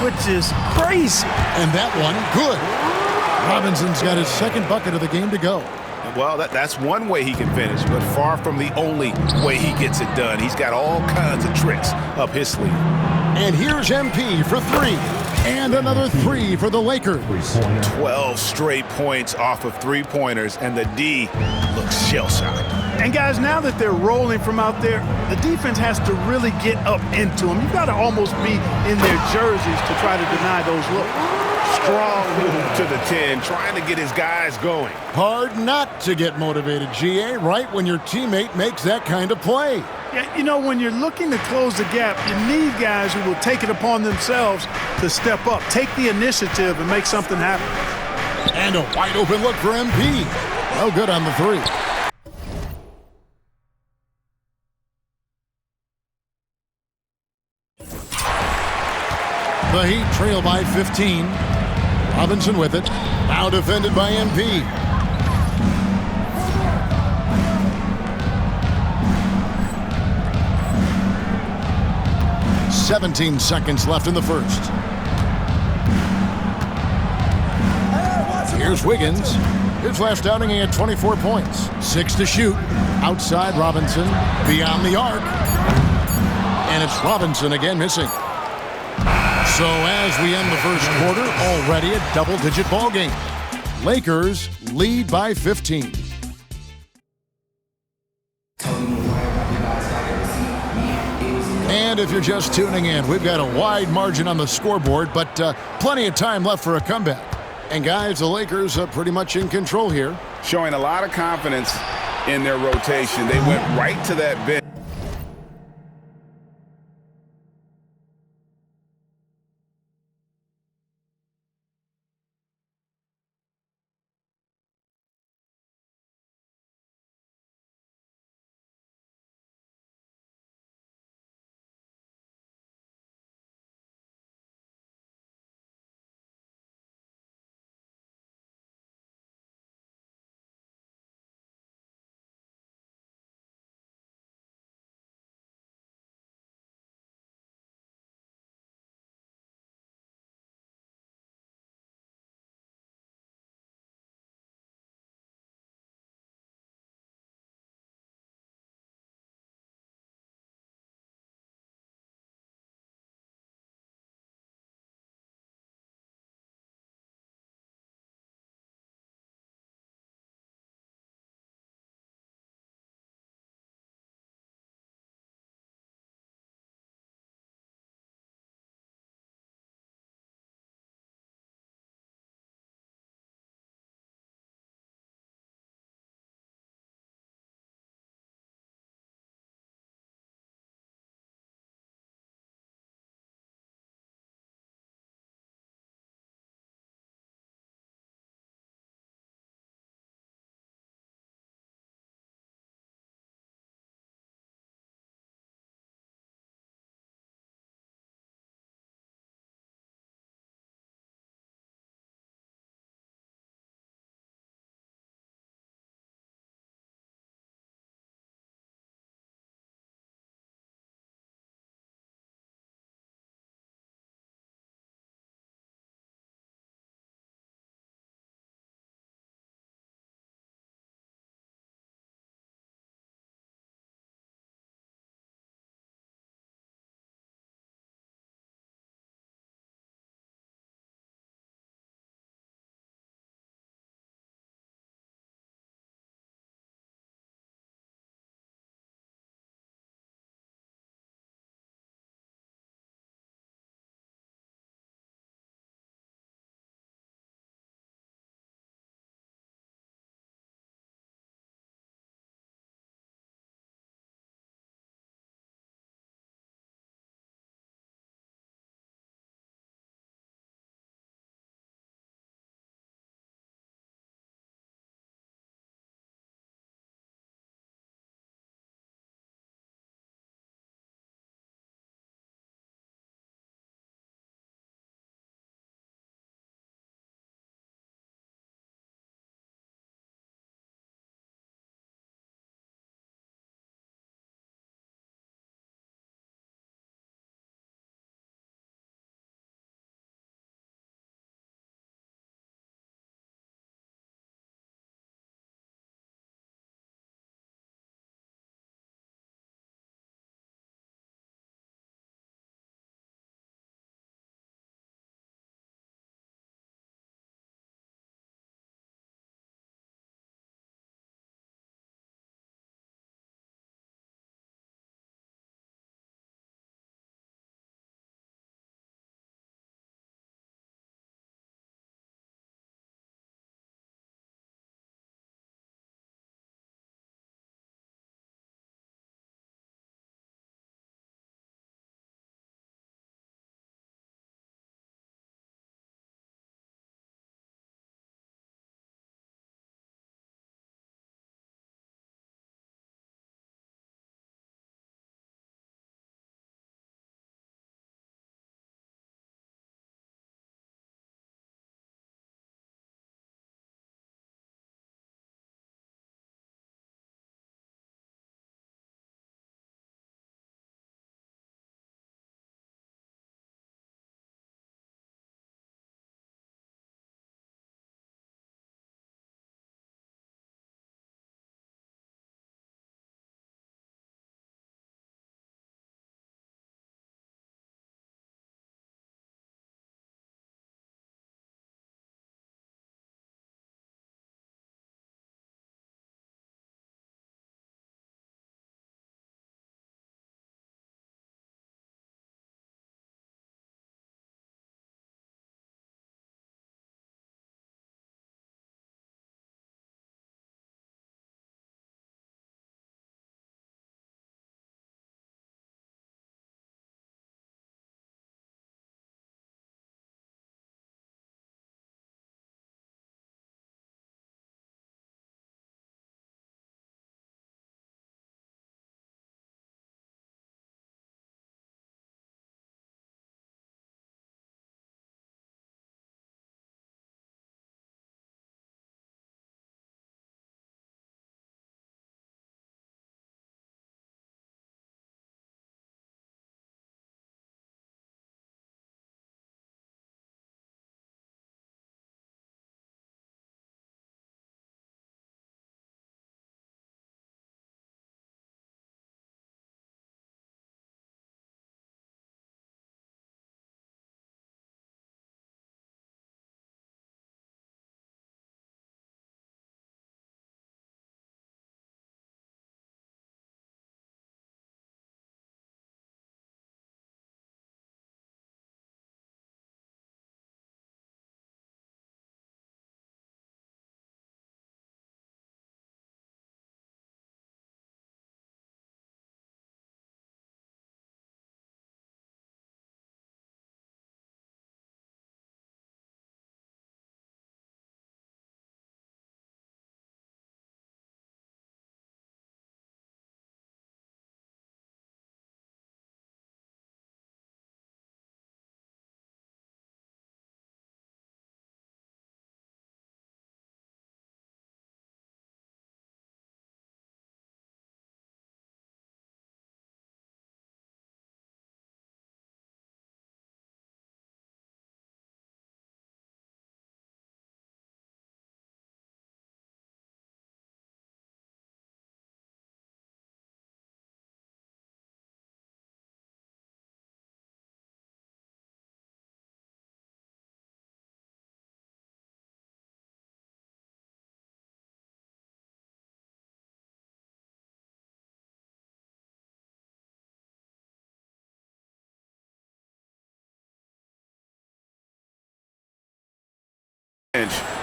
which is crazy. And that one, good. Robinson's got his second bucket of the game to go. Well, that's one way he can finish, but far from the only way he gets it done. He's got all kinds of tricks up his sleeve. And here's MP for three. And another three for the Lakers. 12 straight points off of three-pointers, and the D looks shell-shocked. And guys, now that they're rolling from out there, the defense has to really get up into them. You've got to almost be in their jerseys to try to deny those looks. Strong move to the 10, trying to get his guys going. Hard not to get motivated, GA, right when your teammate makes that kind of play. Yeah, you know, when you're looking to close the gap, you need guys who will take it upon themselves to step up, take the initiative, and make something happen. And a wide open look for MP. No good on the three. The Heat trail by 15. Robinson with it. Now defended by MP. "17 seconds left in the first. Here's Wiggins. His last outing, he had 24 points. 6 to shoot. Outside Robinson. Beyond the arc. And it's Robinson again missing. So as we end the first quarter, already a double-digit ball game. Lakers lead by 15. And if you're just tuning in, we've got a wide margin on the scoreboard, but plenty of time left for a comeback. And guys, the Lakers are pretty much in control here. Showing a lot of confidence in their rotation. They went right to that bench.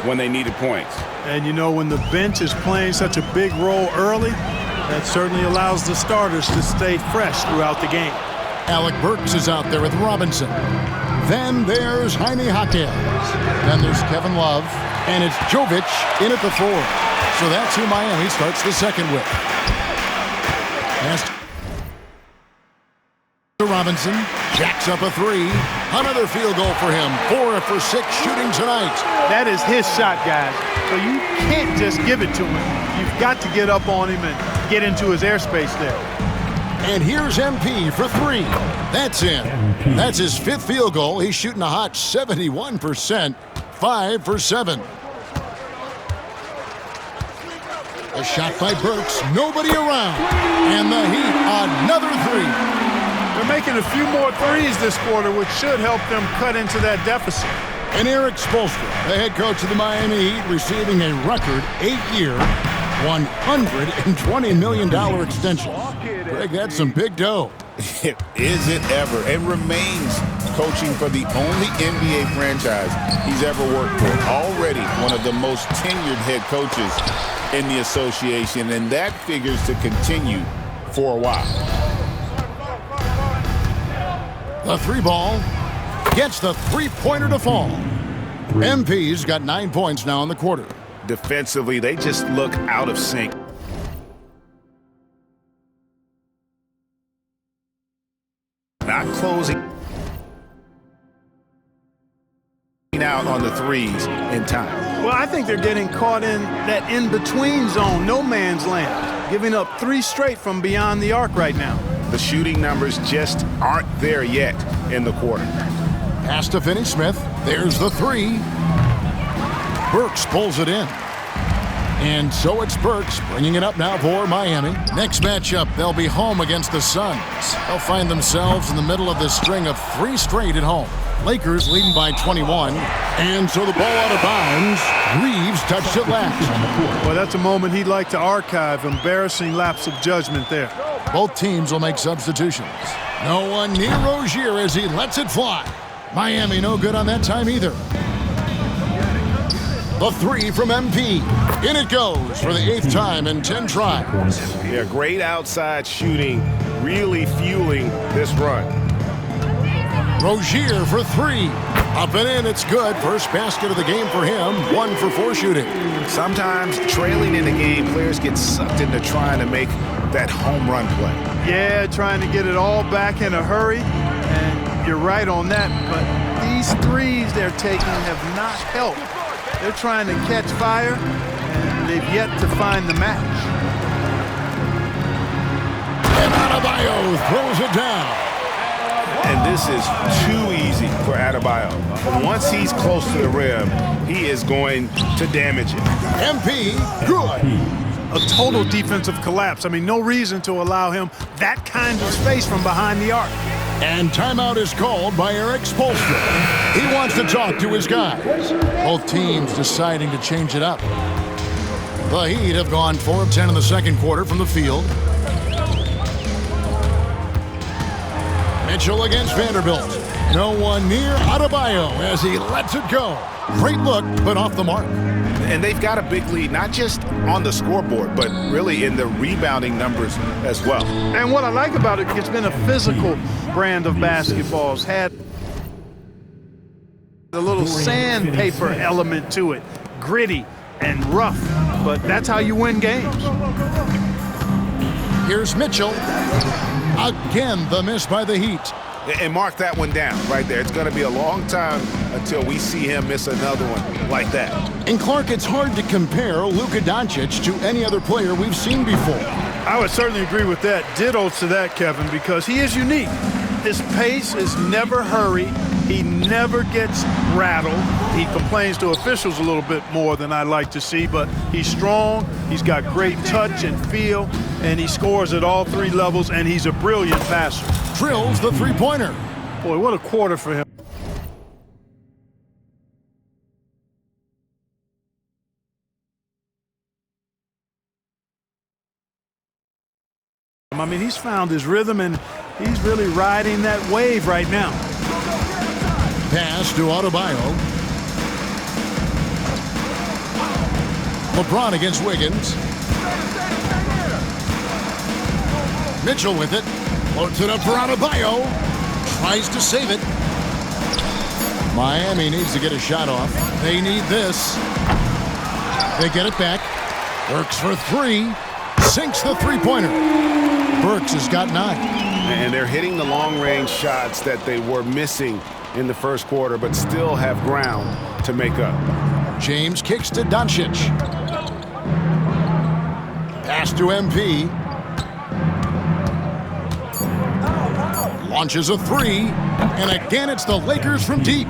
when they needed points. And you know, when the bench is playing such a big role early, that certainly allows the starters to stay fresh throughout the game. Alec Burks is out there with Robinson. Then there's Jaime Jaquez. Then there's Kevin Love. And it's Jovic in at the 4. So that's who Miami starts the second with. Pass to Robinson. Jacks up a 3. Another field goal for him. 4 for 6 shooting tonight. That is his shot, guys. So you can't just give it to him. You've got to get up on him and get into his airspace there. And here's MP for 3. That's in. That's his 5th field goal. He's shooting a hot 71%. 5 for 7. A shot by Burks. Nobody around. And the Heat, another 3. They're making a few more threes this quarter, which should help them cut into that deficit. And Eric Spoelstra, the head coach of the Miami Heat, receiving a record 8-year, $120 million extension. Greg, that's some big dough. Is it ever? And remains coaching for the only NBA franchise he's ever worked for. Already one of the most tenured head coaches in the association, and that figures to continue for a while. The 3 ball gets the 3-pointer to fall. MP's got 9 points now in the quarter. Defensively, they just look out of sync. Not closing out on the threes in time. Well, I think they're getting caught in that in-between zone, no man's land, giving up 3 straight from beyond the arc right now. The shooting numbers just aren't there yet in the quarter. Pass to Finney-Smith. There's the 3. Burks pulls it in. And so it's Burks bringing it up now for Miami. Next matchup, they'll be home against the Suns. They'll find themselves in the middle of this string of 3 straight at home. Lakers leading by 21. And so the ball out of bounds. Reeves touched it last. Well, that's a moment he'd like to archive. Embarrassing lapse of judgment there. Both teams will make substitutions. No one near Rozier as he lets it fly. Miami no good on that time either. The 3 from MP. In it goes for the 8th time in 10 tries. Yeah, great outside shooting, really fueling this run. Rozier for 3. Up and in, it's good. First basket of the game for him. 1 for 4 shooting. Sometimes trailing in the game, players get sucked into trying to make that home run play. Yeah, trying to get it all back in a hurry. And you're right on that. But these threes they're taking have not helped. They're trying to catch fire, and they've yet to find the match. And Adebayo throws it down. And this is too easy for Adebayo. Once he's close to the rim, he is going to damage it. MP, good. A total defensive collapse. I mean, no reason to allow him that kind of space from behind the arc. And timeout is called by Eric Spoelstra. He wants to talk to his guys. Both teams deciding to change it up. The Heat have gone 4 of 10 in the second quarter from the field. Mitchell against Vanderbilt. No one near Adebayo as he lets it go. Great look, but off the mark. And they've got a big lead, not just on the scoreboard, but really in the rebounding numbers as well. And what I like about it, it's been a physical brand of basketball. It's had a little sandpaper element to it, gritty and rough, but that's how you win games. Here's Mitchell. Again, the miss by the Heat. And mark that one down right there. It's going to be a long time until we see him miss another one like that. And Clark, it's hard to compare Luka Doncic to any other player we've seen before. I would certainly agree with that. Ditto to that, Kevin, because he is unique. His pace is never hurried. He never gets rattled. He complains to officials a little bit more than I like to see, but he's strong. He's got great touch and feel, and he scores at all 3 levels, and he's a brilliant passer. Drills the 3-pointer. Boy, what a quarter for him. I mean, he's found his rhythm, and he's really riding that wave right now. Pass to Adebayo. LeBron against Wiggins. Mitchell with it. Floats it up for Adebayo. Tries to save it. Miami needs to get a shot off. They need this. They get it back. Burks for three. Sinks the three-pointer. Burks has got 9. And they're hitting the long-range shots that they were missing in the first quarter, but still have ground to make up. James kicks to Doncic. Pass to MP. Launches a three. And again, it's the Lakers from deep.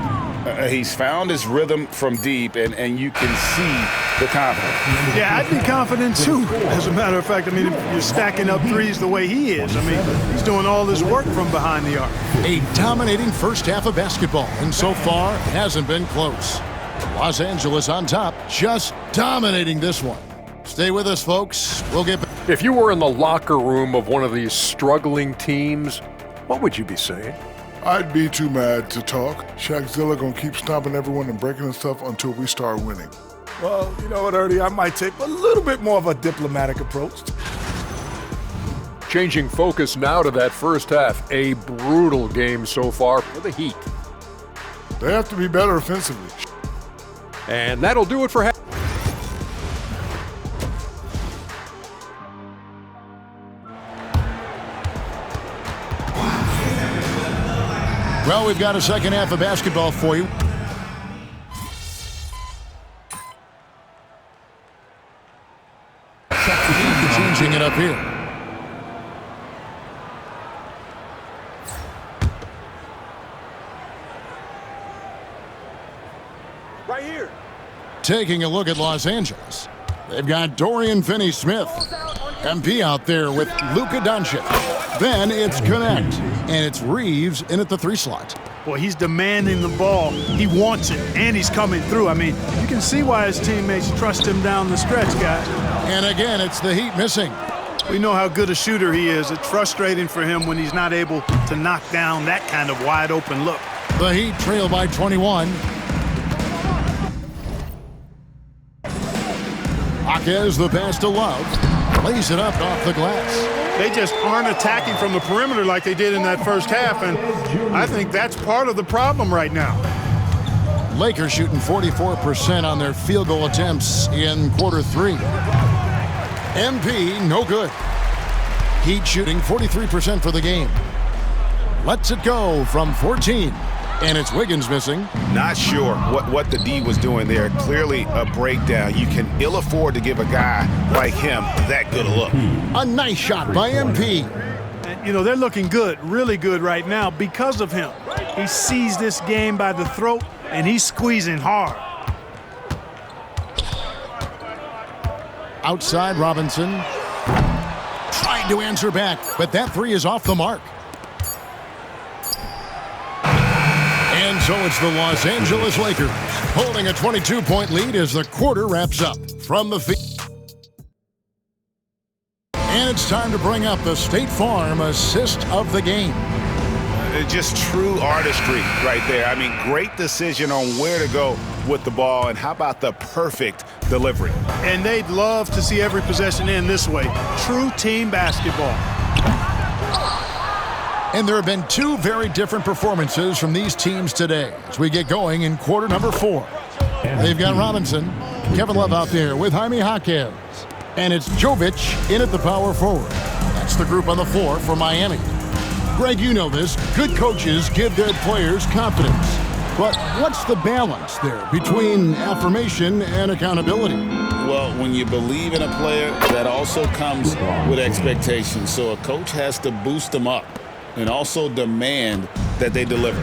He's found his rhythm from deep, and you can see the confidence. Yeah, I'd be confident too. As a matter of fact, I mean, if you're stacking up threes the way he is, I mean, he's doing all this work from behind the arc. A dominating first half of basketball, and so far, it hasn't been close. Los Angeles on top, just dominating this one. Stay with us, folks. We'll get back. If you were in the locker room of one of these struggling teams, what would you be saying? I'd be too mad to talk. Shaqzilla gonna keep stomping everyone and breaking stuff until we start winning. Well, you know what, Ernie? I might take a little bit more of a diplomatic approach. Changing focus now to that first half. A brutal game so far for the Heat. They have to be better offensively. And that'll do it for half. Well, we've got a second half of basketball for you. Changing it up here. Right here. Taking a look at Los Angeles. They've got Dorian Finney-Smith. MP out there with Luka Doncic. Then it's Connect. And it's Reeves in at the 3 slot. Boy, he's demanding the ball. He wants it, and he's coming through. I mean, you can see why his teammates trust him down the stretch, guys. And again, it's the Heat missing. We know how good a shooter he is. It's frustrating for him when he's not able to knock down that kind of wide-open look. The Heat trail by 21. Jaquez the pass to Love. Lays it up off the glass. They just aren't attacking from the perimeter like they did in that first half, and I think that's part of the problem right now. Lakers shooting 44% on their field goal attempts in quarter 3. MP, no good. Heat shooting 43% for the game. Lets it go from 14. And it's Wiggins missing. Not sure what the D was doing there. Clearly a breakdown. You can ill afford to give a guy like him that good a look. A nice shot by MP. And, you know, they're looking good, really good right now because of him. He sees this game by the throat, and he's squeezing hard. Outside Robinson. Tried to answer back, but that 3 is off the mark. And so it's the Los Angeles Lakers holding a 22-point lead as the quarter wraps up. From the field. And it's time to bring up the State Farm assist of the game. Just true artistry right there. I mean, great decision on where to go with the ball, and how about the perfect delivery? And they'd love to see every possession end this way. True team basketball. And there have been 2 very different performances from these teams today as we get going in quarter number 4. They've got Robinson, Kevin Love out there with Jaime Jaquez. And it's Jovic in at the power forward. That's the group on the floor for Miami. Greg, you know this. Good coaches give their players confidence. But what's the balance there between affirmation and accountability? Well, when you believe in a player, that also comes with expectations. So a coach has to boost them up and also demand that they deliver.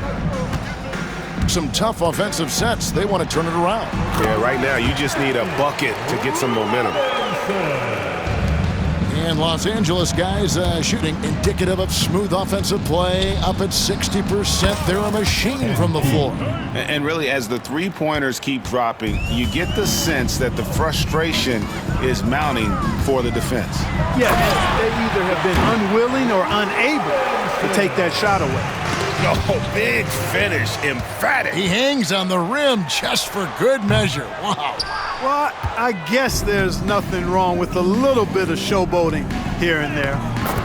Some tough offensive sets. They want to turn it around. Yeah, right now you just need a bucket to get some momentum. And Los Angeles guys shooting indicative of smooth offensive play, up at 60%. They're a machine from the floor. And really, as the three-pointers keep dropping, you get the sense that the frustration is mounting for the defense. Yeah, they either have been unwilling or unable to take that shot away. Oh, big finish, emphatic. He hangs on the rim just for good measure. Wow. Well, I guess there's nothing wrong with a little bit of showboating here and there.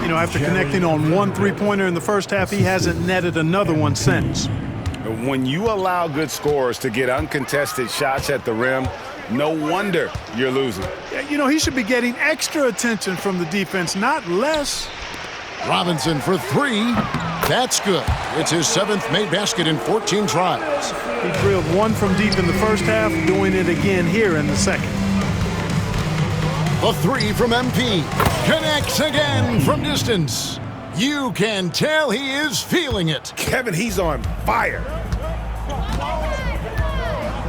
You know, after connecting on one three-pointer in the first half, he hasn't netted another one since. When you allow good scorers to get uncontested shots at the rim, no wonder you're losing. Yeah, you know, he should be getting extra attention from the defense, not less. Robinson for three. That's good. It's his 7th made basket in 14 tries. He drilled one from deep in the first half, doing it again here in the second. The three from MP. Connects again from distance. You can tell he is feeling it. Kevin, he's on fire.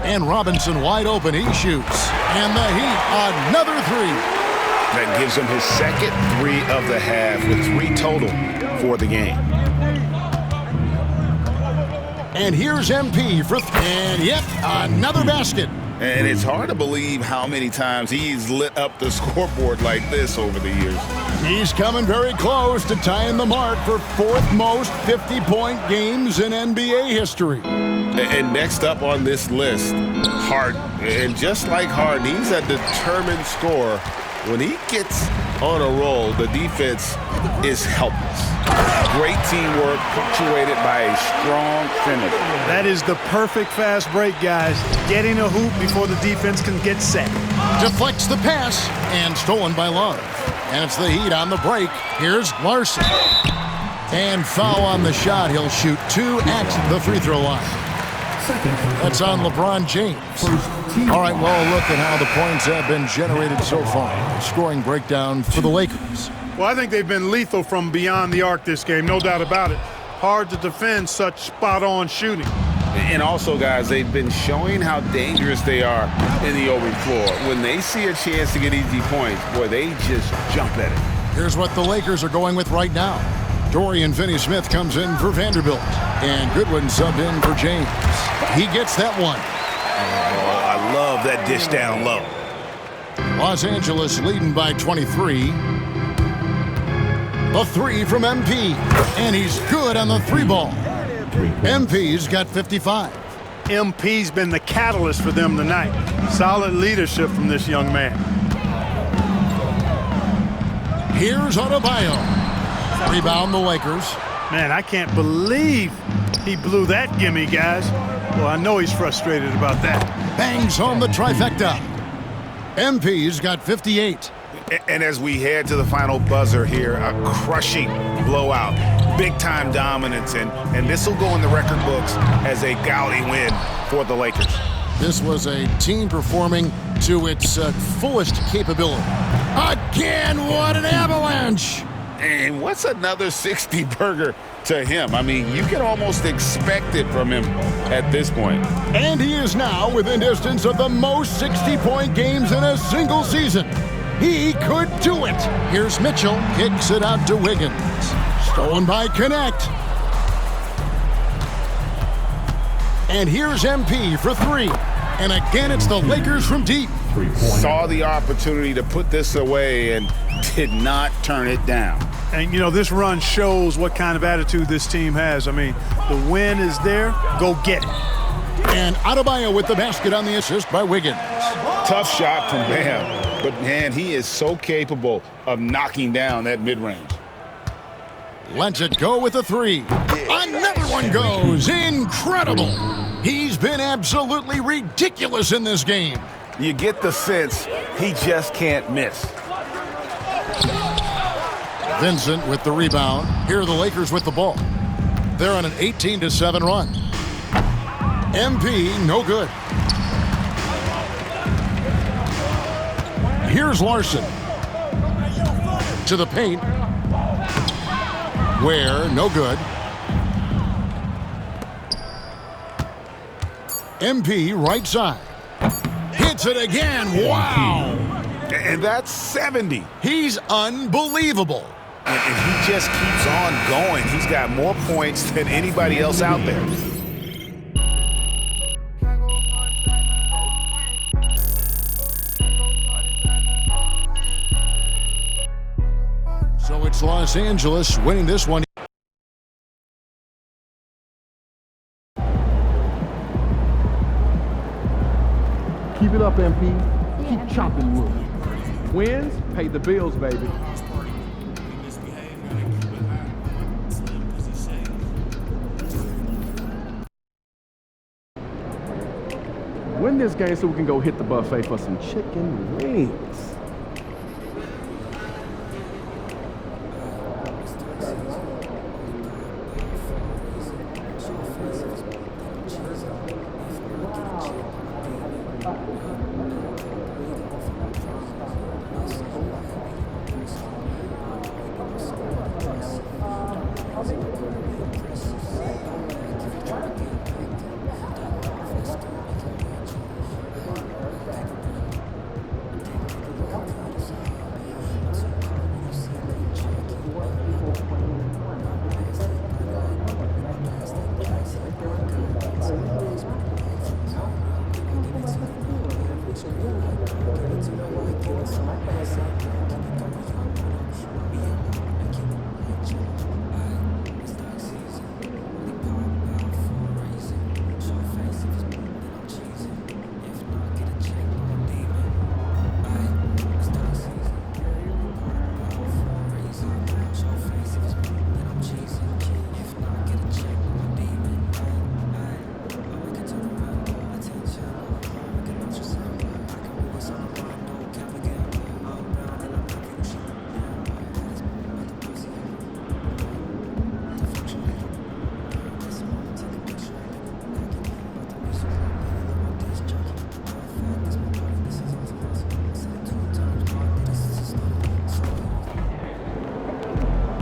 And Robinson wide open. He shoots. And the Heat, another three. That gives him his second 3 of the half with 3 total for the game. And here's MP for and yet another basket. And it's hard to believe how many times he's lit up the scoreboard like this over the years. He's coming very close to tying the mark for 4th most 50-point games in NBA history. And next up on this list, Harden. And just like Harden, he's a determined scorer. When he gets on a roll, the defense is helpless. Great teamwork punctuated by a strong finish. That is the perfect fast break, guys. Getting a hoop before the defense can get set. Deflects the pass and stolen by Love. And it's the Heat on the break. Here's Larson. And foul on the shot. He'll shoot 2 at the free throw line. That's on LeBron James. All right, well, look at how the points have been generated so far. Scoring breakdown for the Lakers. Well, I think they've been lethal from beyond the arc this game, no doubt about it. Hard to defend such spot-on shooting. And also, guys, they've been showing how dangerous they are in the open floor. When they see a chance to get easy points, boy, they just jump at it. Here's what the Lakers are going with right now. Dorian Finney-Smith comes in for Vanderbilt. And Goodwin subbed in for James. He gets that one. Oh, I love that dish down low. Los Angeles leading by 23. The three from MP. And he's good on the 3-ball. MP's got 55. MP's been the catalyst for them tonight. Solid leadership from this young man. Here's Adebayo. Rebound the Lakers. Man, I can't believe he blew that gimme, guys. Well, I know he's frustrated about that. Bangs home the trifecta. MP's got 58. And as we head to the final buzzer here, a crushing blowout, big-time dominance, and this will go in the record books as a gaudy win for the Lakers. This was a team performing to its fullest capability. Again, what an avalanche! And what's another 60-burger to him? I mean, you can almost expect it from him at this point. And he is now within distance of the most 60-point games in a single season. He could do it. Here's Mitchell, kicks it out to Wiggins. Stolen by Connect. And here's MP for 3. And again, it's the Lakers from deep. Saw the opportunity to put this away and did not turn it down. And, you know, this run shows what kind of attitude this team has. I mean, the win is there. Go get it. And Adebayo with the basket on the assist by Wiggins. Tough shot from Bam, but, man, he is so capable of knocking down that mid-range. Lets it go with a 3. Another one goes. Incredible. He's been absolutely ridiculous in this game. You get the sense he just can't miss. Vincent with the rebound. Here are the Lakers with the ball. They're on an 18-7 run. MP, no good. Here's Larson. To the paint. Where, no good. MP, right side. Hits it again. Wow. And that's 70. He's unbelievable. And he just keeps on going. He's got more points than anybody else out there. So it's Los Angeles winning this one. Keep it up, MP. Keep chopping wood. Wins, pay the bills, baby. Win this game so we can go hit the buffet for some chicken wings.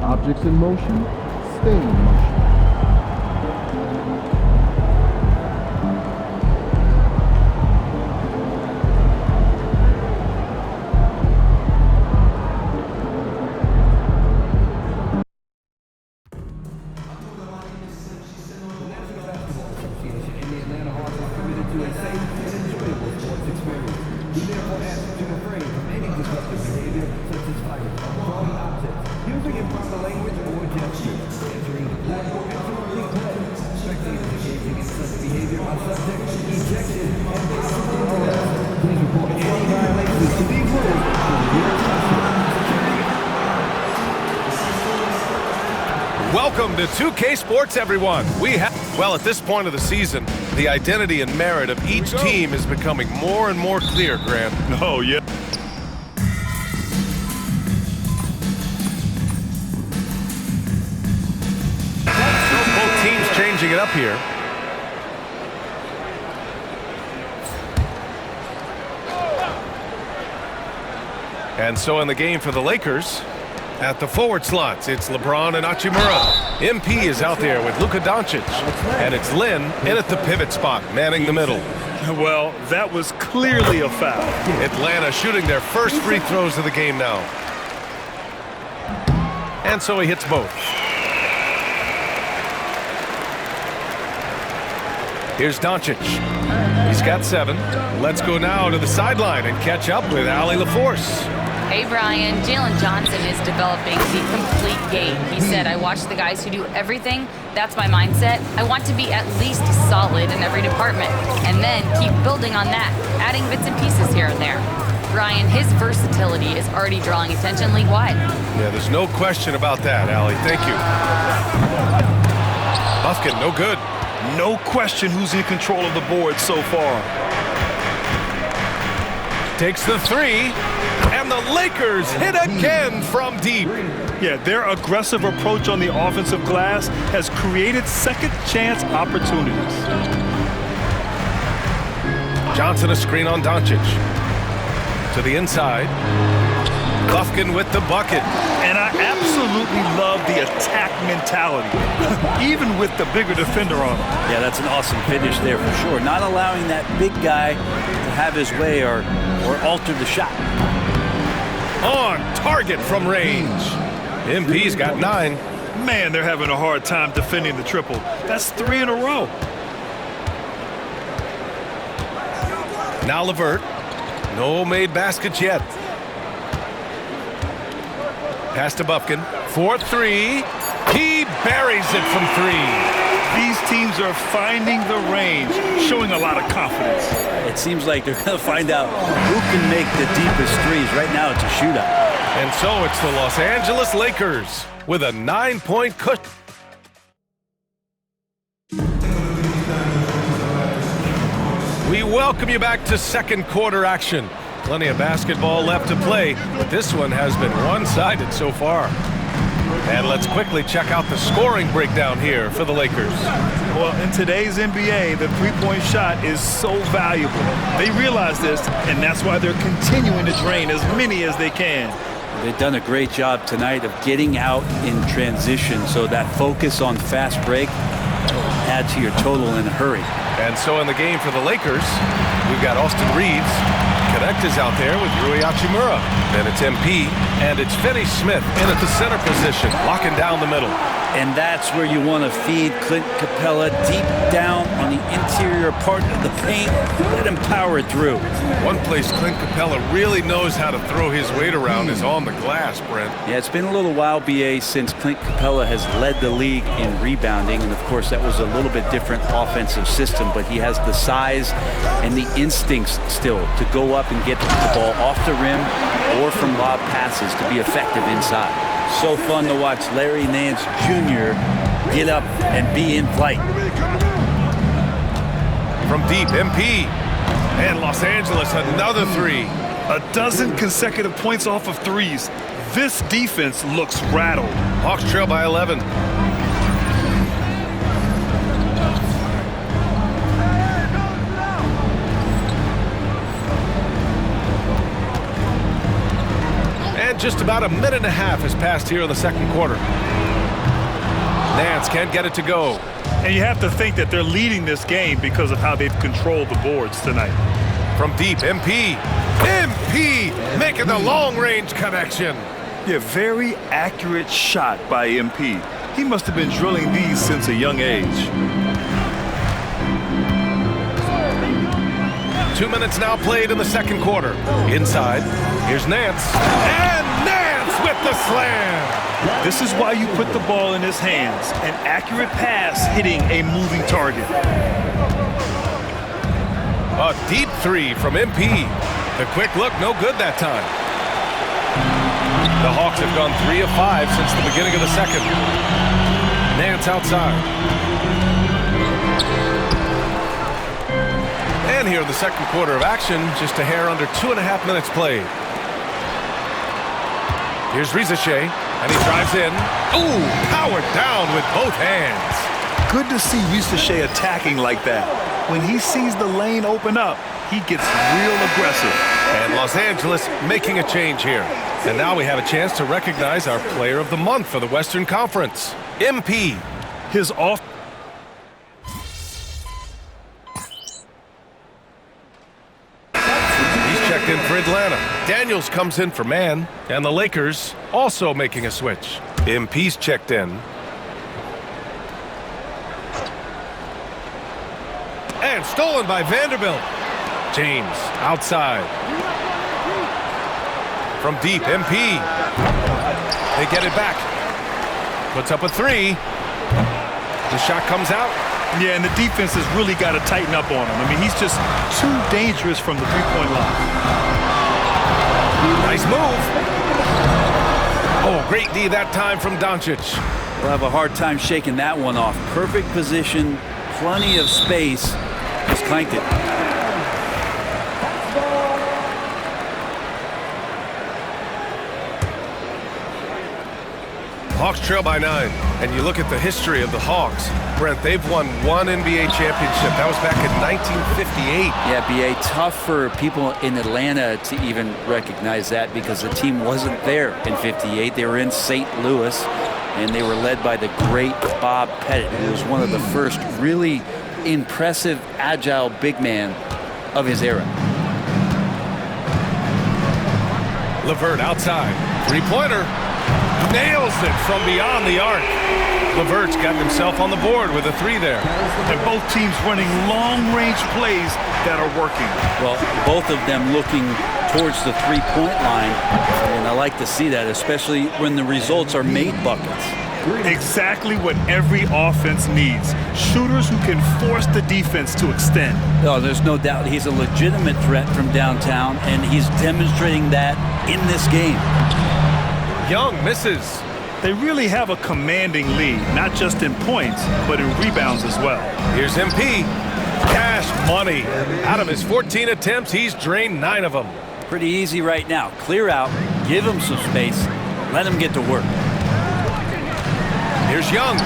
Objects in motion, stay in motion. Welcome to 2K Sports, everyone. Well, at this point of the season, the identity and merit of each team is becoming more and more clear, Grant. Oh, yeah. Both teams changing it up here. And so in the game for the Lakers, at the forward slots, it's LeBron and Hachimura. MP is out there with Luka Doncic. And it's Lin in at the pivot spot, manning the middle. Well, that was clearly a foul. Atlanta shooting their first free throws of the game now. And so he hits both. Here's Doncic. He's got 7. Let's go now to the sideline and catch up with Allie LaForce. Hey, Brian. Jalen Johnson is developing the complete game. He said, I watch the guys who do everything. That's my mindset. I want to be at least solid in every department and then keep building on that, adding bits and pieces here and there. Brian, his versatility is already drawing attention league-wide. Yeah, there's no question about that, Allie. Thank you. Bufkin, no good. No question who's in control of the board so far. Takes the 3. And the Lakers hit again from deep. Yeah, their aggressive approach on the offensive glass has created second chance opportunities. Johnson a screen on Doncic. To the inside. Bufkin with the bucket. And I absolutely love the attack mentality, even with the bigger defender on him. Yeah, that's an awesome finish there for sure. Not allowing that big guy to have his way or alter the shot. On target from range. MP's got 9. Man, they're having a hard time defending the triple. That's 3 in a row. Now LeVert. No made baskets yet. Pass to Bufkin. For 3. He buries it from 3. These teams are finding the range, showing a lot of confidence. it seems like they're going to find out who can make the deepest threes. Right now, it's a shootout. And so it's the Los Angeles Lakers with a 9-point cushion. We welcome you back to second quarter action. Plenty of basketball left to play, but this one has been one-sided so far. And let's quickly check out the scoring breakdown here for the Lakers. Well, in today's NBA, the three-point shot is so valuable. They realize this, and that's why they're continuing to drain as many as they can. They've done a great job tonight of getting out in transition, so that focus on fast break add to your total in a hurry. And so in the game for the Lakers, we've got Austin Reeves. Connect is out there with Rui Hachimura. Then it's MP, and it's Finney Smith in at the center position, locking down the middle. And that's where you want to feed Clint Capella deep down on the interior part of the paint. Let him power it through. One place Clint Capella really knows how to throw his weight around is on the glass, Brent. Yeah, it's been a little while, BA, since Clint Capella has led the league in rebounding. And, of course, that was a little bit different offensive system. But he has the size and the instincts still to go up and get the ball off the rim or from lob passes to be effective inside. So fun to watch Larry Nance Jr. get up and be in flight. From deep, MP. And Los Angeles, another three. A dozen consecutive points off of threes. This defense looks rattled. Hawks trail by 11. Just about a minute and a half has passed here in the second quarter. Nance can't get it to go. And you have to think that they're leading this game because of how they've controlled the boards tonight. From deep, MP. MP making the long-range connection. Yeah, very accurate shot by MP. He must have been drilling these since a young age. 2 minutes now played in the second quarter. Inside, here's Nance. And Nance with the slam! This is why you put the ball in his hands. An accurate pass hitting a moving target. A deep three from MP. The quick look, no good that time. The Hawks have gone 3 of 5 since the beginning of the second. Nance outside. And here in the second quarter of action, just a hair under 2.5 minutes played. Here's Rizachet, and he drives in. Ooh, powered down with both hands. Good to see Rizachet attacking like that. When he sees the lane open up, he gets real aggressive. And Los Angeles making a change here. And now we have a chance to recognize our player of the month for the Western Conference, MP. His off. Checked in for Atlanta. Daniels comes in for Man, and the Lakers also making a switch. MP's checked in. And stolen by Vanderbilt. James outside. From deep, MP. They get it back. Puts up a three. The shot comes out. Yeah, and the defense has really got to tighten up on him. I mean, he's just too dangerous from the three-point line. Nice move. Oh, great D that time from Doncic. We'll have a hard time shaking that one off. Perfect position, plenty of space. Just clanked it. Hawks trail by 9. And you look at the history of the Hawks. Brent, they've won one NBA championship. That was back in 1958. Yeah, B.A., tough for people in Atlanta to even recognize that because the team wasn't there in 58. They were in St. Louis, and they were led by the great Bob Pettit, who was one of the first really impressive, agile big man of his era. LeVert outside. Three-pointer. Nails it from beyond the arc. LeVert's got himself on the board with a three there. And both teams running long-range plays that are working. Well, both of them looking towards the three-point line, and I like to see that, especially when the results are made buckets. Exactly what every offense needs. Shooters who can force the defense to extend. No, there's no doubt he's a legitimate threat from downtown, and he's demonstrating that in this game. Young misses. They really have a commanding lead, not just in points, but in rebounds as well. Here's MP. Cash money. Out of his 14 attempts, he's drained 9 of them. Pretty easy right now. Clear out, give him some space, let him get to work. Here's Young.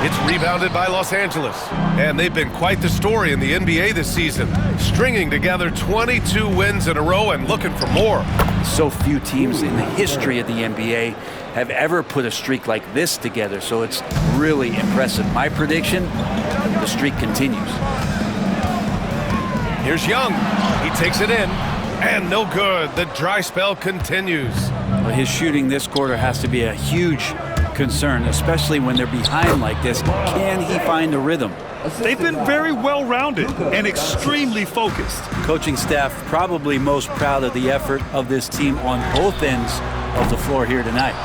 It's rebounded by Los Angeles. And they've been quite the story in the NBA this season, stringing together 22 wins in a row and looking for more. So few teams in the history of the NBA have ever put a streak like this together, so it's really impressive. My prediction, the streak continues. Here's Young. He takes it in, and no good. The dry spell continues. Well, his shooting this quarter has to be a huge concern, especially when they're behind like this. Can he find the rhythm? They've been very well-rounded and extremely focused. Coaching staff probably most proud of the effort of this team on both ends of the floor here tonight.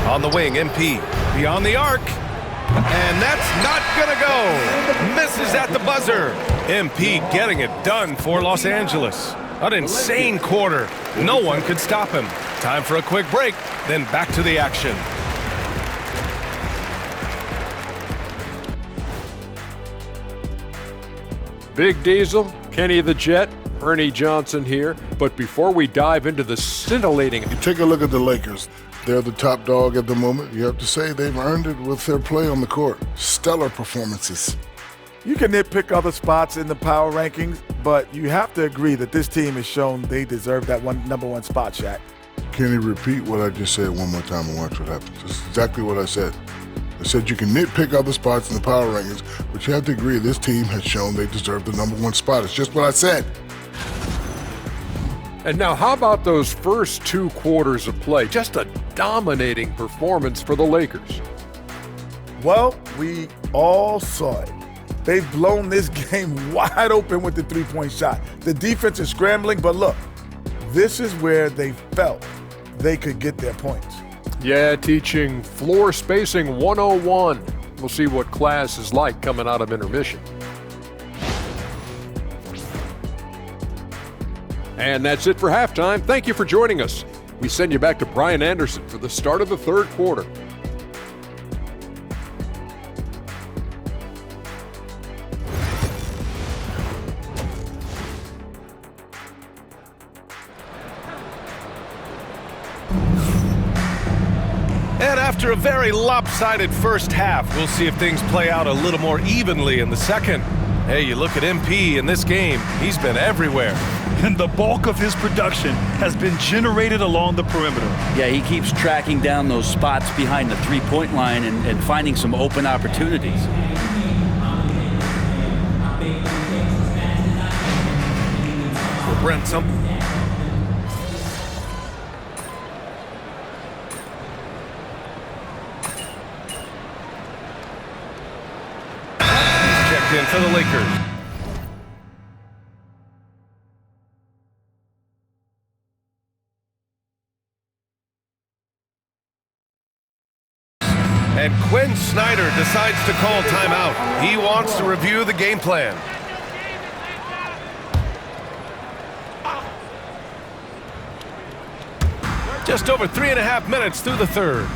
On the wing, MP. Beyond the arc. And that's not gonna go. Misses at the buzzer. MP getting it done for Los Angeles. An insane quarter. No one could stop him. Time for a quick break, then back to the action. Big Diesel, Kenny the Jet, Ernie Johnson here. But before we dive into the scintillating... You take a look at the Lakers. They're the top dog at the moment. You have to say they've earned it with their play on the court. Stellar performances. You can nitpick other spots in the power rankings, but you have to agree that this team has shown they deserve that number one spot, Shaq. Kenny, repeat what I just said one more time and watch what happens. That's exactly what I said. I said you can nitpick other spots in the power rankings, but you have to agree this team has shown they deserve the number one spot. It's just what I said. And now how about those first 2 quarters of play? Just a dominating performance for the Lakers. Well, we all saw it. They've blown this game wide open with the three-point shot. The defense is scrambling, but look, this is where they felt they could get their points. Yeah, teaching floor spacing 101. We'll see what class is like coming out of intermission. And that's it for halftime. Thank you for joining us. We send you back to Brian Anderson for the start of the third quarter. And after a very lopsided first half, we'll see if things play out a little more evenly in the second. Hey, you look at MP in this game, he's been everywhere. And the bulk of his production has been generated along the perimeter. Yeah, he keeps tracking down those spots behind the three-point line and finding some open opportunities. For Brent Sump. In for the Lakers. And Quinn Snyder decides to call timeout. He wants to review the game plan. Just over 3.5 minutes through the third.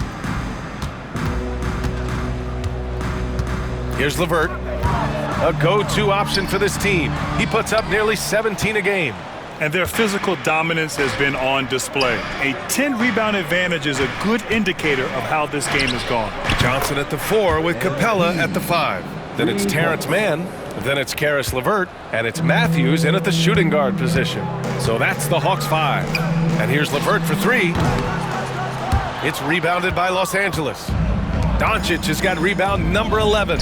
Here's LeVert. A go-to option for this team. He puts up nearly 17 a game. And their physical dominance has been on display. A 10-rebound advantage is a good indicator of how this game has gone. Johnson at the 4 with Capella at the 5. Then it's Terrence Mann. Then it's Caris LeVert. And it's Matthews in at the shooting guard position. So that's the Hawks 5. And here's LeVert for 3. It's rebounded by Los Angeles. Doncic has got rebound number 11.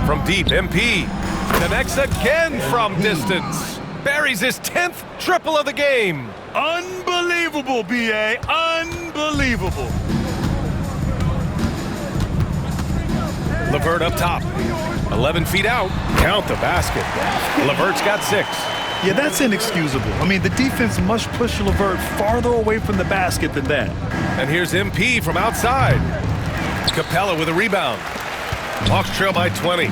From deep, MP connects again from distance. Buries his 10th triple of the game. Unbelievable, B.A. Unbelievable. LeVert up top. 11 feet out. Count the basket. LeVert's got 6. Yeah, that's inexcusable. I mean, the defense must push LeVert farther away from the basket than that. And here's MP from outside. Capella with a rebound. Hawks trail by 20.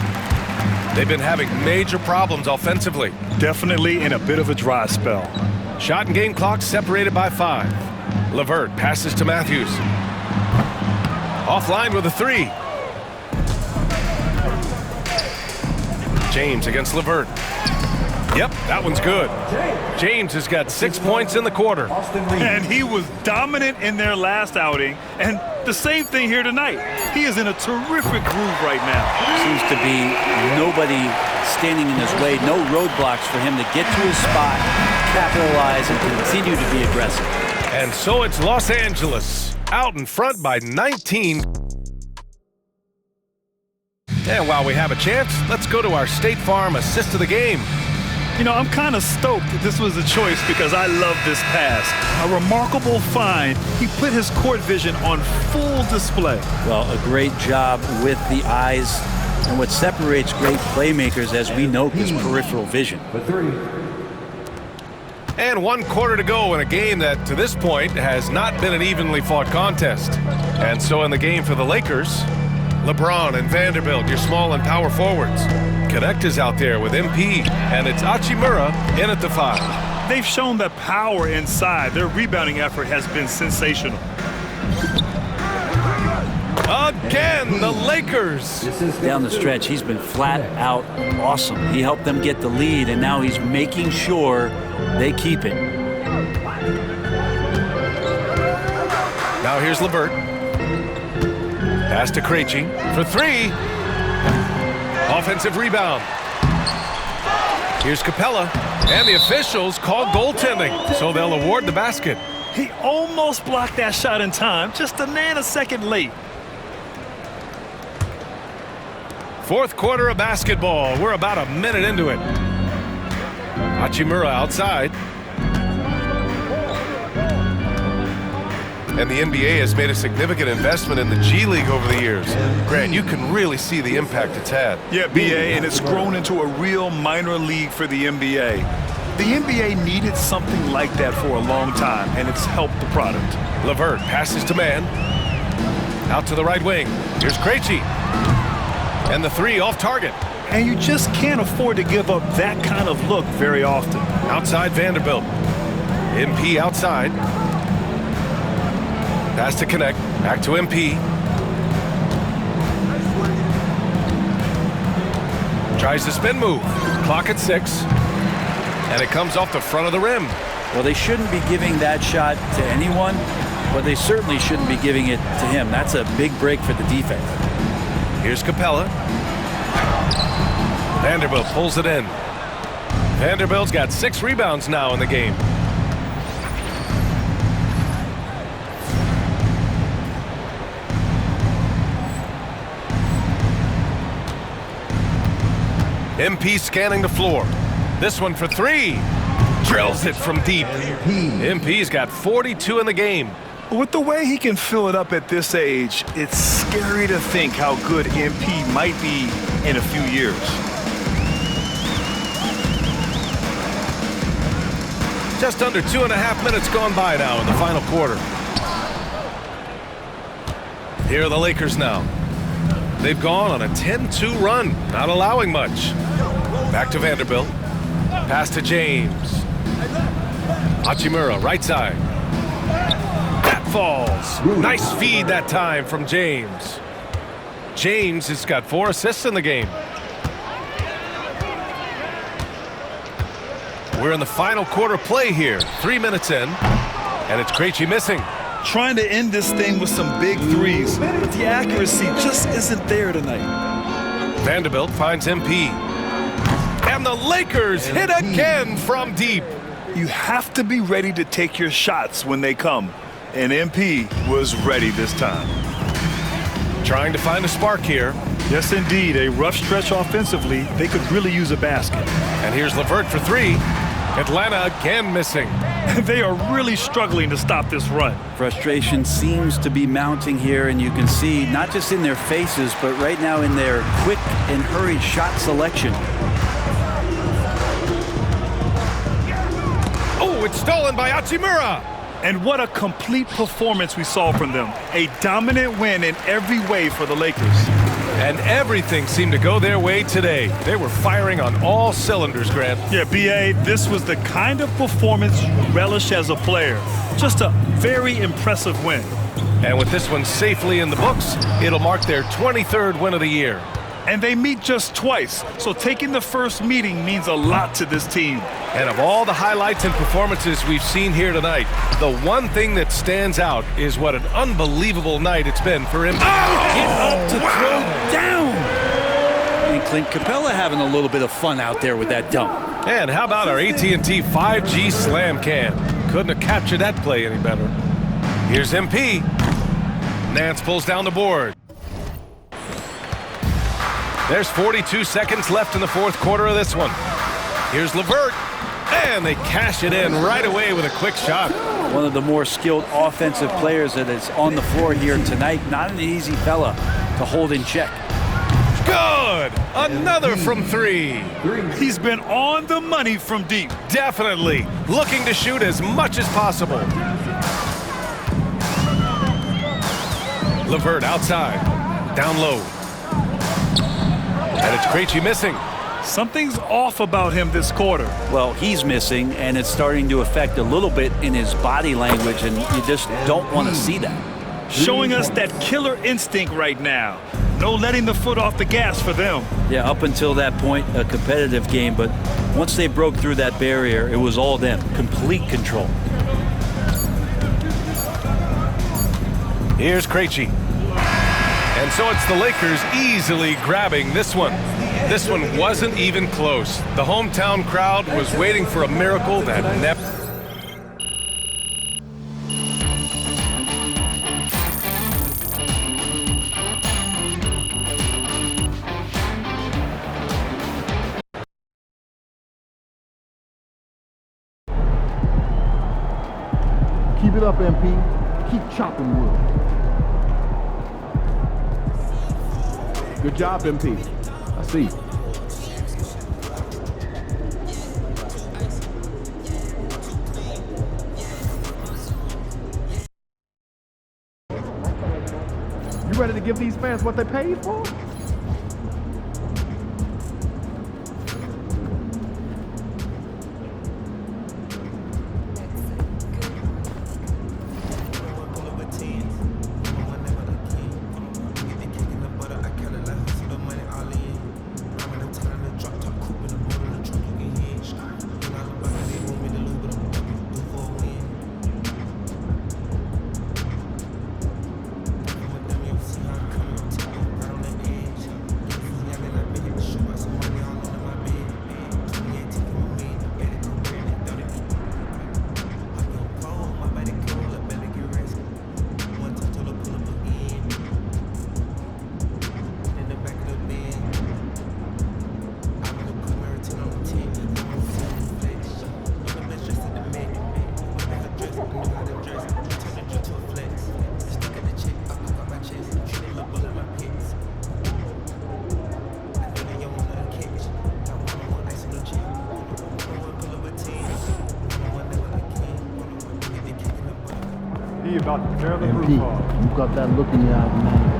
They've been having major problems offensively. Definitely in a bit of a dry spell. Shot and game clock separated by 5. LeVert passes to Matthews. Offline with a 3. James against LeVert. Yep, that one's good. James has got 6 points in the quarter. And he was dominant in their last outing. And the same thing here tonight. He is in a terrific groove right now. Seems to be nobody standing in his way, no roadblocks for him to get to his spot, capitalize, and continue to be aggressive. And so it's Los Angeles out in front by 19. And while we have a chance, let's go to our State Farm assist of the game. You know, I'm kind of stoked that this was a choice because I love this pass. A remarkable find. He put his court vision on full display. Well, a great job with the eyes. And what separates great playmakers, as we know, is peripheral vision. And 1 quarter to go in a game that, to this point, has not been an evenly fought contest. And so in the game for the Lakers, LeBron and Vanderbilt, your small and power forwards. Connect is out there with MP, and it's Hachimura in at the 5. They've shown the power inside. Their rebounding effort has been sensational. Again, the Lakers. Down the stretch, he's been flat out awesome. He helped them get the lead, and now he's making sure they keep it. Now here's LeVert. Pass to Krejci for 3. Offensive rebound. Here's Capella, and the officials call goaltending, so they'll award the basket. He almost blocked that shot in time, just a nanosecond late. 4th quarter of basketball. We're about a minute into it. Hachimura outside. And the NBA has made a significant investment in the G League over the years. Grant, you can really see the impact it's had. Yeah, BA, and it's grown into a real minor league for the NBA. The NBA needed something like that for a long time, and it's helped the product. LeVert passes to man. Out to the right wing. Here's Krejci. And the 3 off target. And you just can't afford to give up that kind of look very often. Outside Vanderbilt. MP outside. Pass to Connect. Back to MP. Tries the spin move. Clock at 6. And it comes off the front of the rim. Well, they shouldn't be giving that shot to anyone, but they certainly shouldn't be giving it to him. That's a big break for the defense. Here's Capella. Vanderbilt pulls it in. Vanderbilt's got 6 rebounds now in the game. MP scanning the floor. This one for 3. Drills it from deep. MP's got 42 in the game. With the way he can fill it up at this age, it's scary to think how good MP might be in a few years. Just under 2.5 minutes gone by now in the final quarter. Here are the Lakers now. They've gone on a 10-2 run, not allowing much. Back to Vanderbilt. Pass to James. Hachimura, right side. That falls. Nice feed that time from James. James has got 4 assists in the game. We're in the final quarter play here. 3 minutes in, and it's Krejci missing. Trying to end this thing with some big threes, but the accuracy just isn't there tonight. Vanderbilt finds MP. And the Lakers hit again from deep. You have to be ready to take your shots when they come, and MP was ready this time. Trying to find a spark here. Yes, indeed. A rough stretch offensively. They could really use a basket. And here's LeVert for 3. Atlanta again missing. They are really struggling to stop this run. Frustration seems to be mounting here, and you can see not just in their faces, but right now in their quick and hurried shot selection. It's stolen by Hachimura. And what a complete performance we saw from them. A dominant win in every way for the Lakers. And everything seemed to go their way today. They were firing on all cylinders, Grant. Yeah, B.A., this was the kind of performance you relish as a player. Just a very impressive win. And with this one safely in the books, it'll mark their 23rd win of the year. And they meet just twice, so taking the first meeting means a lot to this team. And of all the highlights and performances we've seen here tonight, the one thing that stands out is what an unbelievable night it's been for him. Get up to throw down! And Clint Capella having a little bit of fun out there with that dunk. And how about our AT&T 5G Slam Cam? Couldn't have captured that play any better. Here's MP. Nance pulls down the board. There's 42 seconds left in the fourth quarter of this one. Here's LeVert, and they cash it in right away with a quick shot. One of the more skilled offensive players that is on the floor here tonight. Not an easy fella to hold in check. Good! Another from three. He's been on the money from deep. Definitely. Looking to shoot as much as possible. LeVert outside. Down low. And it's Krejci missing. Something's off about him this quarter. Well, he's missing, and it's starting to affect a little bit in his body language, and you just don't want to see that. Showing us that killer instinct right now. No letting the foot off the gas for them. Yeah, up until that point, a competitive game, but once they broke through that barrier, it was all them. Complete control. Here's Krejci. And so it's the Lakers easily grabbing this one. This one wasn't even close. The hometown crowd was waiting for a miracle that never... Keep it up, MP. Keep chopping wood. Good job, MP. I see. You ready to give these fans what they paid for? About to tear the MP, roof off. you got that look in your eye, man.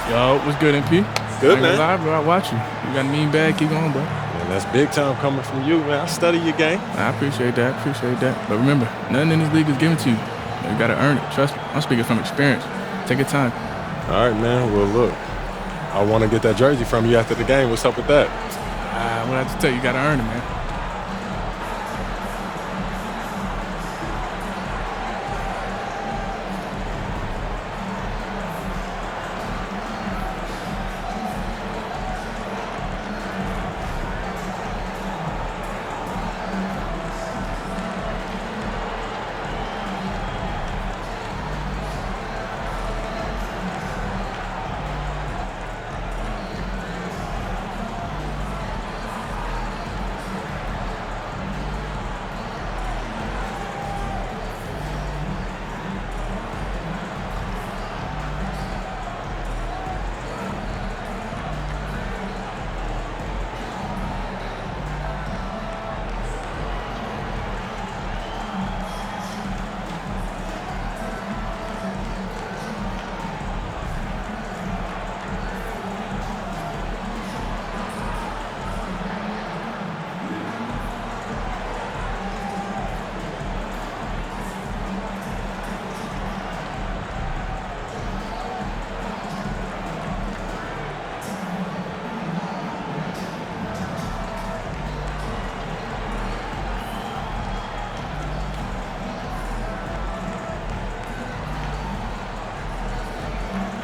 Yo, what's good, MP? Good, man. Live, bro. I watch you. You got a mean bag. Keep going, bro. Man, that's big time coming from you, man. I study your game. I appreciate that. Appreciate that. But remember, nothing in this league is given to you. You got to earn it. Trust me. I'm speaking from experience. Take your time. All right, man. Well, look, I want to get that jersey from you after the game. What's up with that? I'm going to have to tell you, you got to earn it, man.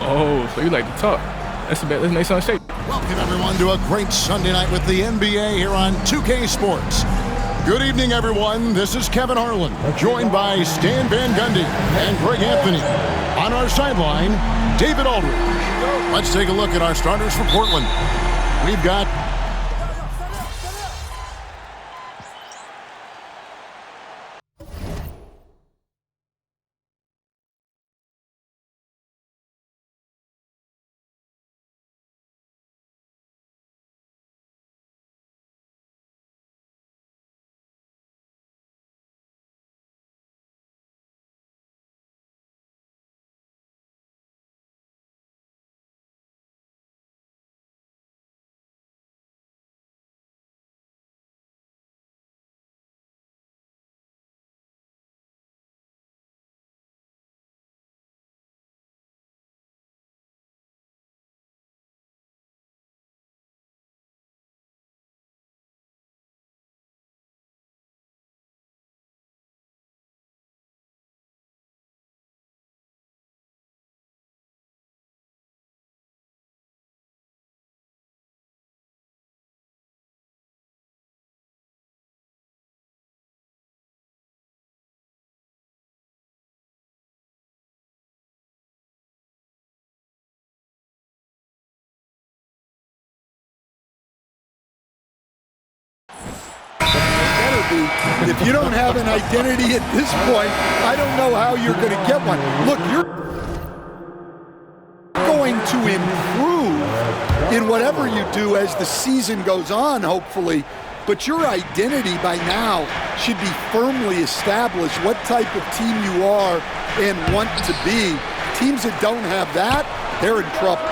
Oh, so you like to talk. That's a nice on shape. Welcome, everyone, to a great Sunday night with the NBA here on 2K Sports. Good evening, everyone. This is Kevin Harlan, joined by Stan Van Gundy and Greg Anthony. On our sideline, David Aldridge. Let's take a look at our starters for Portland. We've got If you don't have an identity at this point, I don't know how you're going to get one. Look, you're going to improve in whatever you do as the season goes on, hopefully, but your identity by now should be firmly established, what type of team you are and want to be. Teams that don't have that, they're in trouble.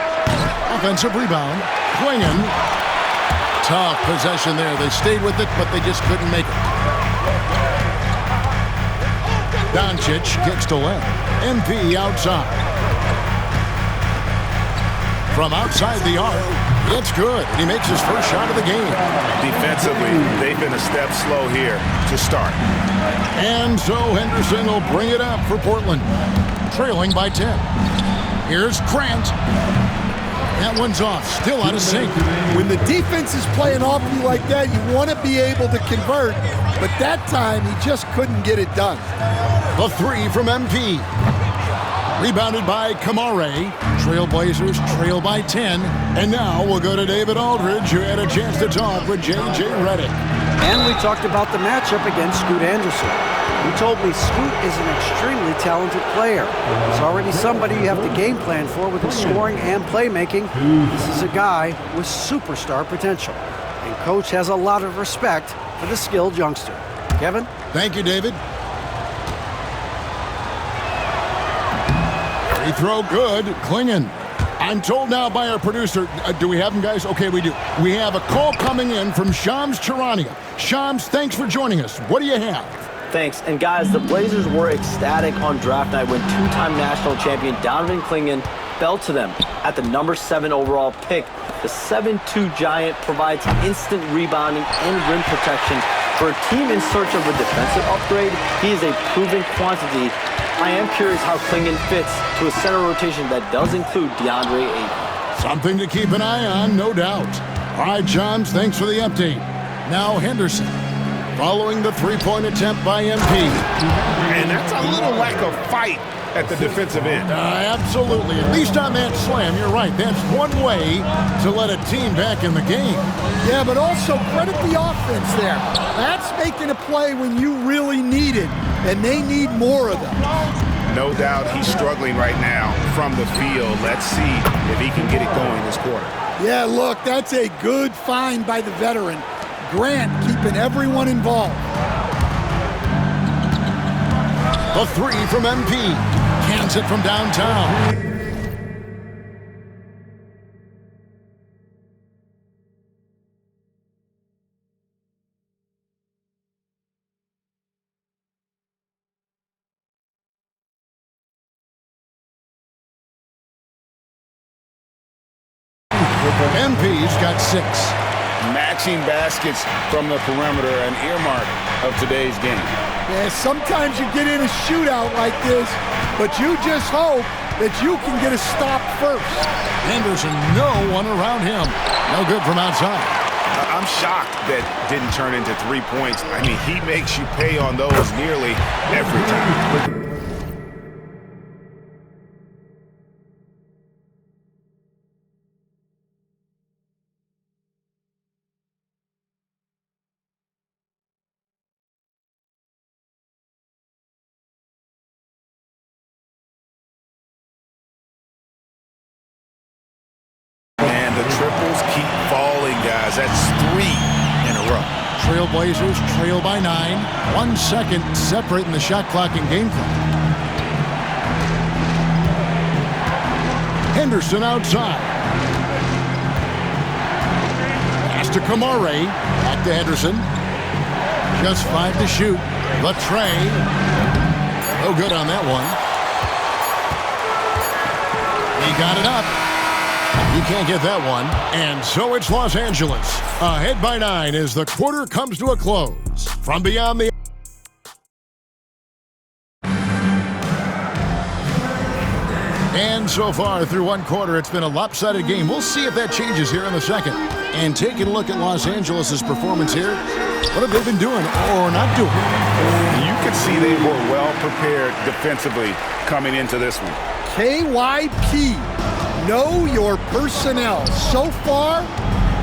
offensive rebound. Klingon. Tough possession there. They stayed with it, but they just couldn't make it. Doncic kicks to Len. MP outside. From outside the arc, it's good. He makes his first shot of the game. Defensively, they've been a step slow here to start. And so Henderson will bring it up for Portland, trailing by 10. Here's Grant. That one's off, still out of sync. When the defense is playing off you like that, you want to be able to convert, but that time he just couldn't get it done. The three from MP. Rebounded by Kamare. Trailblazers trail by 10. And now we'll go to David Aldridge, who had a chance to talk with J.J. Redick. And we talked about the matchup against Scoot Anderson. He told me Scoot is an extremely talented player. He's already somebody you have to game plan for with his scoring and playmaking. This is a guy with superstar potential. And Coach has a lot of respect for the skilled youngster. Kevin? Thank you, David. Free throw good. Klingon. I'm told now by our producer, do we have him, guys? Okay, we do. We have a call coming in from Shams Charania. Shams, thanks for joining us. What do you have? Thanks. And guys, the Blazers were ecstatic on draft night when two-time national champion Donovan Klingon fell to them at the number 7 overall pick. The 7'2" Giant provides instant rebounding and rim protection. For a team in search of a defensive upgrade, he is a proven quantity. I am curious how Clingan fits to a center rotation that does include DeAndre Ayton. Something to keep an eye on, no doubt. All right, Johns, thanks for the update. Now Henderson, following the three-point attempt by MP. And that's a little lack of fight at the defensive end. Absolutely. At least on that slam, you're right. That's one way to let a team back in the game. Yeah, but also credit the offense there. That's making a play when you really need it, and they need more of them. No doubt he's struggling right now from the field. Let's see if he can get it going this quarter. Yeah, look, that's a good find by the veteran. Grant keeping everyone involved. The three from MP. Cans it from downtown. MP's got 6. Matching baskets from the perimeter, an earmark of today's game. Yeah, sometimes you get in a shootout like this, but you just hope that you can get a stop first. Henderson, no one around him. No good from outside. I'm shocked that didn't turn into 3 points. I mean, he makes you pay on those nearly every time. The triples keep falling, guys. That's 3 in a row. Trailblazers trail by 9. 1 second separating the shot clock and game clock. Henderson outside. Pass to Kamare. Back to Henderson. Just 5 to shoot. The tray. No good on that one. He got it up. You can't get that one. And so it's Los Angeles. Ahead by 9 as the quarter comes to a close. From beyond the... And so far through one quarter, it's been a lopsided game. We'll see if that changes here in the second. And taking a look at Los Angeles' performance here, what have they been doing or not doing? You can see they were well prepared defensively coming into this one. KYP. Know your personnel. So far,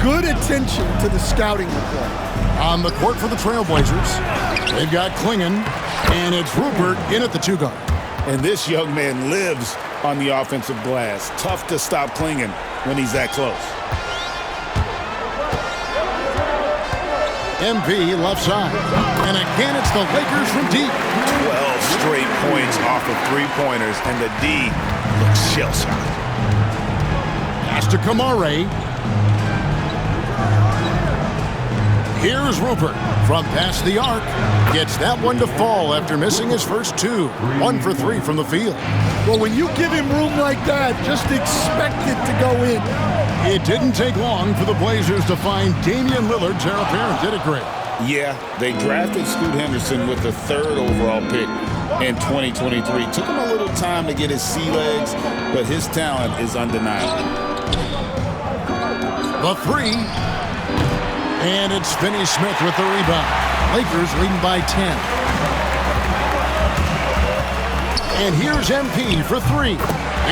good attention to the scouting report. On the court for the Trailblazers, they've got Clingan, and it's Rupert in at the 2 guard. And this young man lives on the offensive glass. Tough to stop Clingan when he's that close. MP left side. And again, it's the Lakers from deep. 12 straight points off of 3-pointers, and the D looks shell-shocked. Pass to Kamare. Here's Rupert from past the arc. Gets that one to fall after missing his first 2. 1 for 3 from the field. Well, when you give him room like that, just expect it to go in. It didn't take long for the Blazers to find Damian Lillard's heir apparent, did it, Greg? Yeah, they drafted Scoot Henderson with the 3rd overall pick in 2023. Took him a little time to get his sea legs, but his talent is undeniable. The 3. And it's Finney Smith with the rebound. Lakers leading by 10. And here's MP for 3.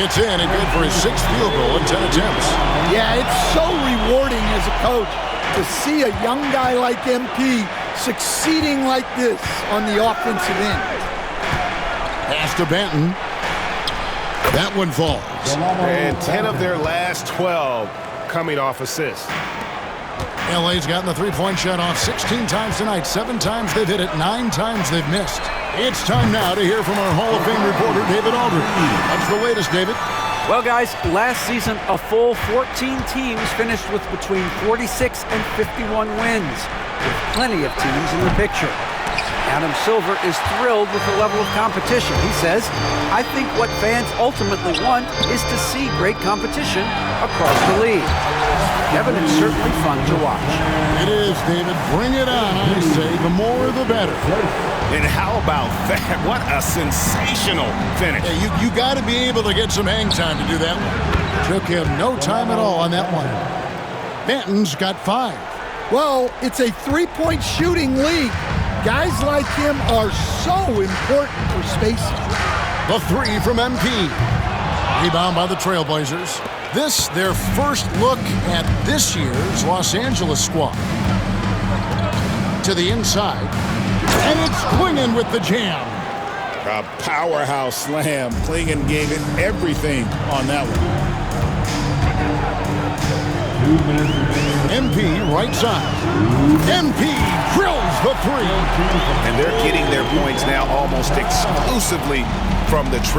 It's in and good for his 6th field goal in 10 attempts. Yeah, it's so rewarding as a coach to see a young guy like MP succeeding like this on the offensive end. Pass to Banton. That one falls. And 10 of their last 12 coming off assists. LA's gotten the 3-point shot off 16 times tonight. 7 times they've hit it, 9 times they've missed. It's time now to hear from our Hall of Fame reporter, David Aldridge. What's the latest, David? Well, guys, last season, a full 14 teams finished with between 46 and 51 wins, with plenty of teams in the picture. Adam Silver is thrilled with the level of competition. He says, I think what fans ultimately want is to see great competition across the league. Kevin, it's certainly fun to watch. It is, David. Bring it on, I say. The more, the better. And how about that? What a sensational finish. Yeah, you got to be able to get some hang time to do that one. Took him no time at all on that one. Banton's got 5. Well, it's a three-point shooting league. Guys like him are so important for spacing. The 3 from MP. Rebound by the Trailblazers. This, their first look at this year's Los Angeles squad. To the inside. And it's Clingan with the jam. A powerhouse slam. Clingan gave it everything on that one. MP right side. MP drills the 3. And they're getting their points now almost exclusively from the